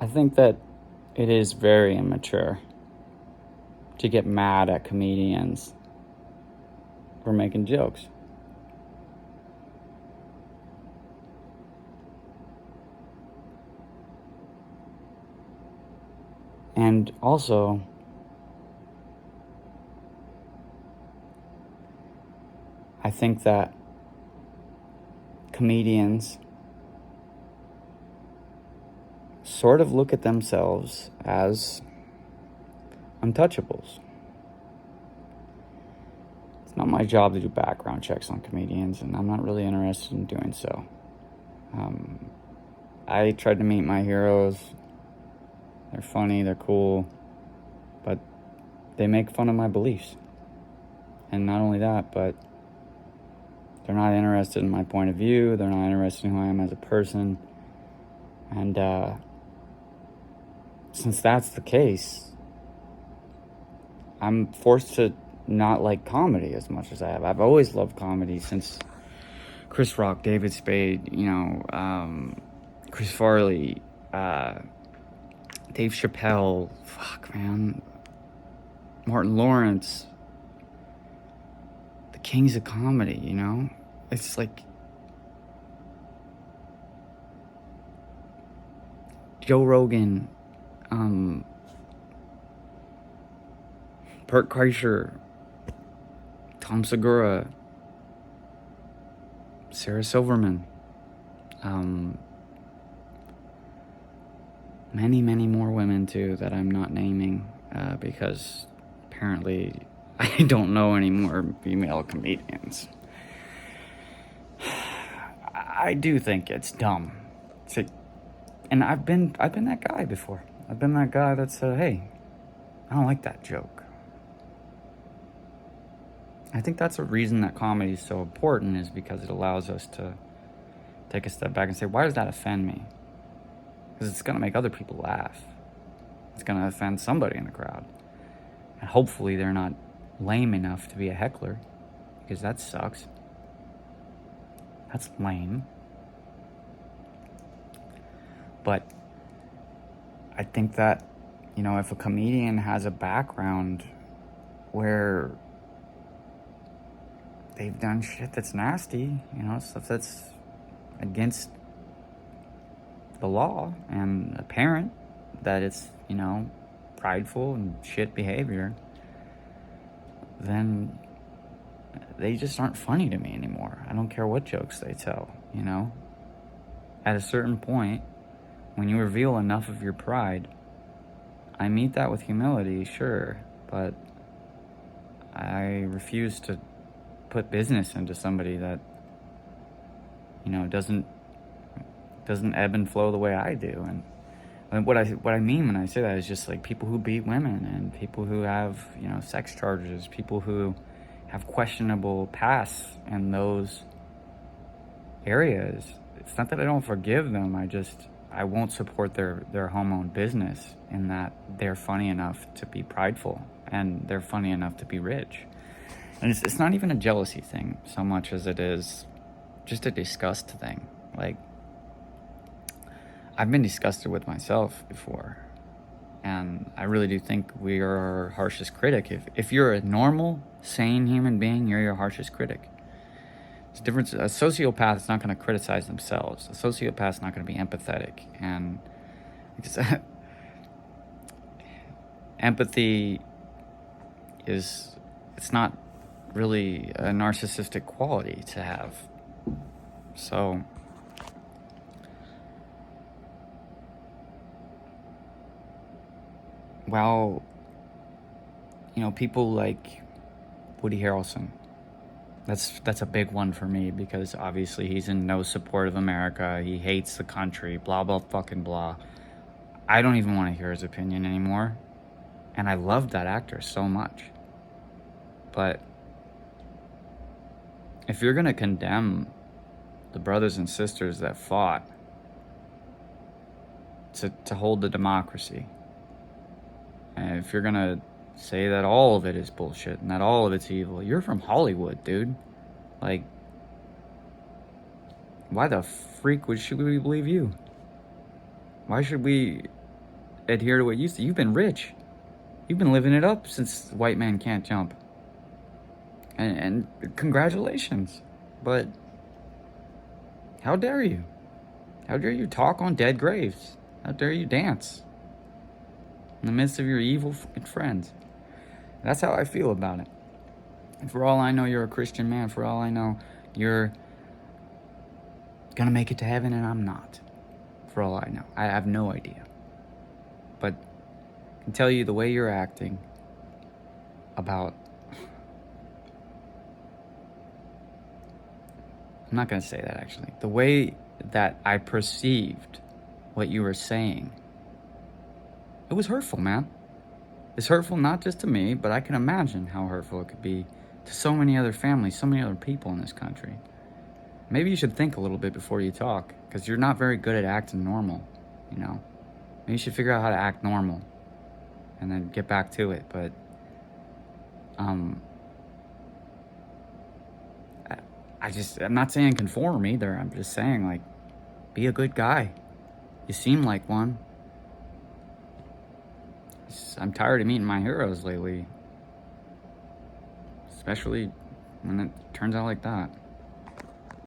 think that it is very immature to get mad at comedians for making jokes. And also, I think that comedians sort of look at themselves as untouchables. It's not my job to do background checks on comedians, and I'm not really interested in doing so. I tried to meet my heroes. They're funny, they're cool, but they make fun of my beliefs. And not only that, but they're not interested in my point of view. They're not interested in who I am as a person. And since that's the case, I'm forced to not like comedy as much as I have. I've always loved comedy since Chris Rock, David Spade, Chris Farley, Dave Chappelle, Martin Lawrence, the kings of comedy, It's like Joe Rogan, Bert Kreischer, Tom Segura, Sarah Silverman, many, many more women too that I'm not naming because apparently I don't know any more female comedians. I do think it's dumb. And I've been that guy before. I've been that guy that said, hey, I don't like that joke. I think that's a reason that comedy is so important, is because it allows us to take a step back and say, why does that offend me? Because it's going to make other people laugh. It's going to offend somebody in the crowd. And hopefully they're not lame enough to be a heckler, because that sucks. That's lame. But I think that, if a comedian has a background where they've done shit that's nasty, stuff that's against the law, and apparent that it's, prideful and shit behavior, then they just aren't funny to me anymore. I don't care what jokes they tell, At a certain point, when you reveal enough of your pride, I meet that with humility, sure, but I refuse to put business into somebody that, doesn't ebb and flow the way I do. And what I mean when I say that is just like people who beat women, and people who have, sex charges, people who have questionable pasts in those areas. It's not that I don't forgive them, I won't support their home-owned business, in that they're funny enough to be prideful, and they're funny enough to be rich. And it's not even a jealousy thing so much as it is just a disgust thing. Like, I've been disgusted with myself before, and I really do think we are our harshest critic. If you're a normal, sane human being, you're your harshest critic. It's different. A sociopath is not going to criticize themselves. A sociopath is not going to be empathetic. And empathy it's not really a narcissistic quality to have. So, while, people like Woody Harrelson, that's a big one for me, because obviously he's in no support of America. He hates the country, blah, blah, fucking blah. I don't even want to hear his opinion anymore. And I love that actor so much. But if you're going to condemn the brothers and sisters that fought to hold the democracy, and if you're going to say that all of it is bullshit and that all of it's evil, you're from Hollywood, dude. Like, why the freak should we believe you? Why should we adhere to what you say. You've been rich. You've been living it up since white man can't jump. And congratulations. But how dare you? How dare you talk on dead graves? How dare you dance in the midst of your evil friends? That's how I feel about it. And for all I know, you're a Christian man. For all I know, you're gonna make it to heaven and I'm not. For all I know. I have no idea. But I can tell you the way you're acting about... I'm not gonna say that, actually. The way that I perceived what you were saying, it was hurtful, man. It's hurtful not just to me, but I can imagine how hurtful it could be to so many other families, so many other people in this country. Maybe you should think a little bit before you talk, because you're not very good at acting normal, you know? Maybe you should figure out how to act normal and then get back to it. But I'm not saying conform either. I'm just saying, like, be a good guy. You seem like one. I'm tired of meeting my heroes lately, especially when it turns out like that.